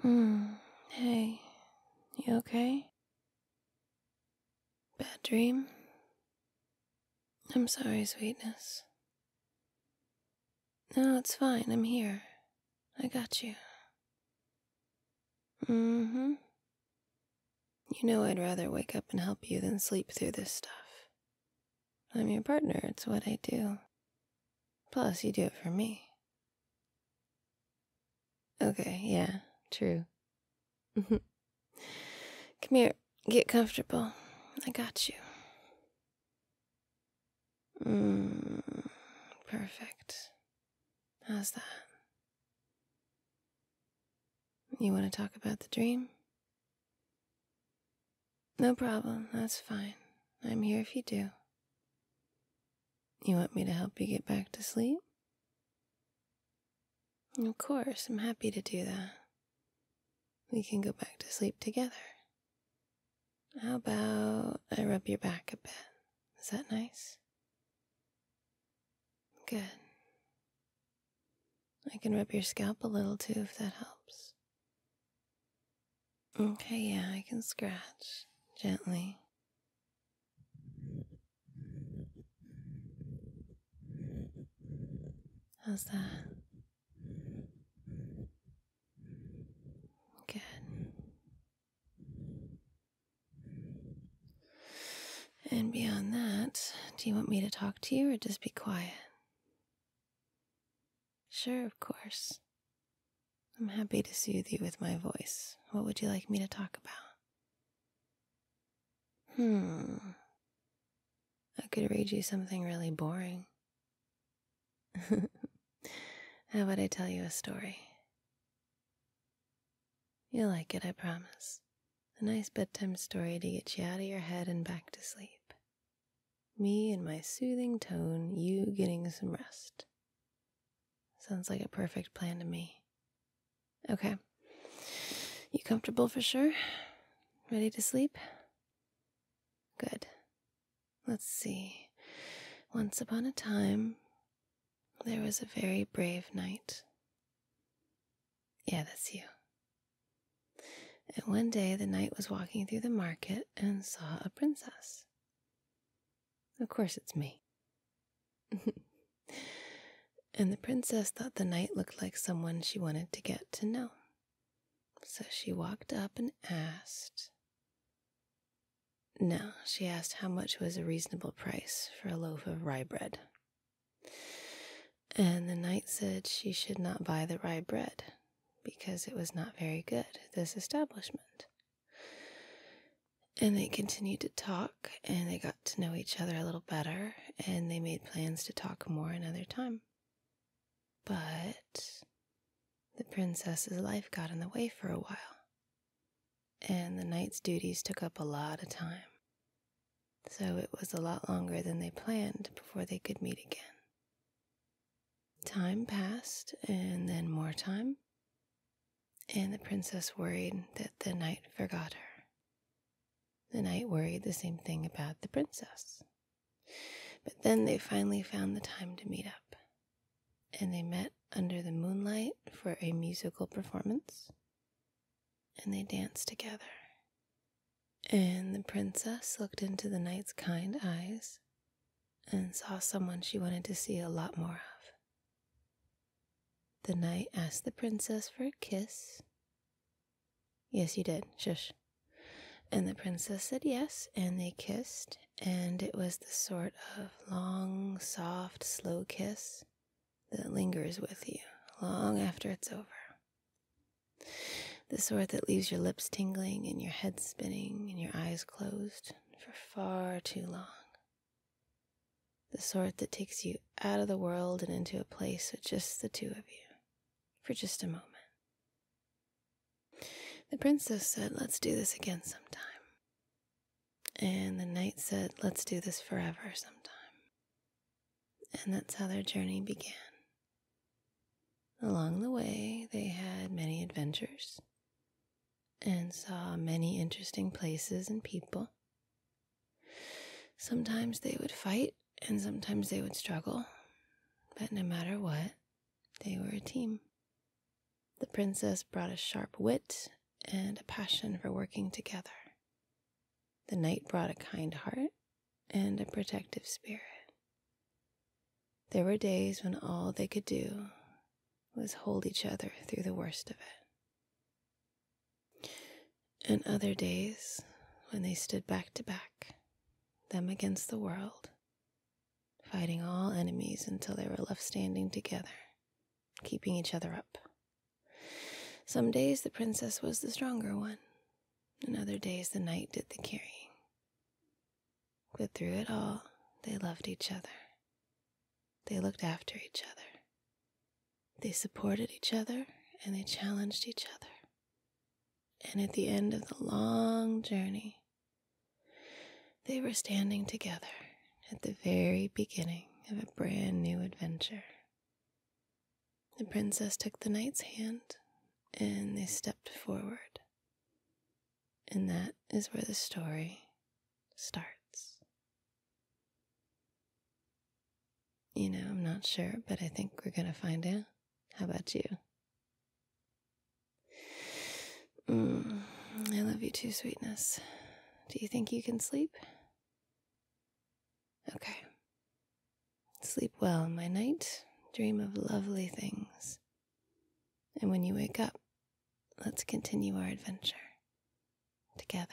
Hey, you okay? Bad dream? I'm sorry, sweetness. No, it's fine. I'm here. I got you. You know I'd rather wake up and help you than sleep through this stuff. I'm your partner. It's what I do. Plus, you do it for me. Okay, yeah, true. Come here. Get comfortable. I got you. Perfect. How's that? You want to talk about the dream? No problem. That's fine. I'm here if you do. You want me to help you get back to sleep? Of course, I'm happy to do that. We can go back to sleep together. How about I rub your back a bit? Is that nice? Good. I can rub your scalp a little too if that helps. Okay, yeah, I can scratch gently. How's that? Good. And beyond that, do you want me to talk to you or just be quiet? Sure, of course. I'm happy to soothe you with my voice. What would you like me to talk about? I could read you something really boring. How about I tell you a story? You'll like it, I promise. A nice bedtime story to get you out of your head and back to sleep. Me and my soothing tone, you getting some rest. Sounds like a perfect plan to me. Okay. You comfortable for sure? Ready to sleep? Good. Let's see. Once upon a time, there was a very brave knight. Yeah, that's you. And one day the knight was walking through the market and saw a princess. Of course it's me. And the princess thought the knight looked like someone she wanted to get to know. So she walked up and asked. No, she asked how much was a reasonable price for a loaf of rye bread. And the knight said she should not buy the rye bread because it was not very good, this establishment. And they continued to talk, and they got to know each other a little better, and they made plans to talk more another time. But the princess's life got in the way for a while, and the knight's duties took up a lot of time. So it was a lot longer than they planned before they could meet again. Time passed, and then more time, and the princess worried that the knight forgot her. The knight worried the same thing about the princess. But then they finally found the time to meet up, and they met under the moonlight for a musical performance, and they danced together. And the princess looked into the knight's kind eyes and saw someone she wanted to see a lot more of. The knight asked the princess for a kiss. Yes, you did. Shush. And the princess said yes, and they kissed, and it was the sort of long, soft, slow kiss that lingers with you long after it's over. The sort that leaves your lips tingling and your head spinning and your eyes closed for far too long. The sort that takes you out of the world and into a place with just the two of you for just a moment. The princess said, let's do this again sometime. And the knight said, let's do this forever sometime. And that's how their journey began. Along the way, they had many adventures and saw many interesting places and people. Sometimes they would fight and sometimes they would struggle, but no matter what, they were a team. The princess brought a sharp wit and a passion for working together. The knight brought a kind heart and a protective spirit. There were days when all they could do was hold each other through the worst of it. And other days when they stood back to back, them against the world, fighting all enemies until they were left standing together, keeping each other up. Some days the princess was the stronger one, and other days the knight did the carrying. But through it all, they loved each other. They looked after each other. They supported each other, and they challenged each other. And at the end of the long journey, they were standing together at the very beginning of a brand new adventure. The princess took the knight's hand, and they stepped forward. And that is where the story starts. You know, I'm not sure, but I think we're going to find out. How about you? I love you too, sweetness. Do you think you can sleep? Okay. Sleep well, my knight. Dream of lovely things. And when you wake up, let's continue our adventure together.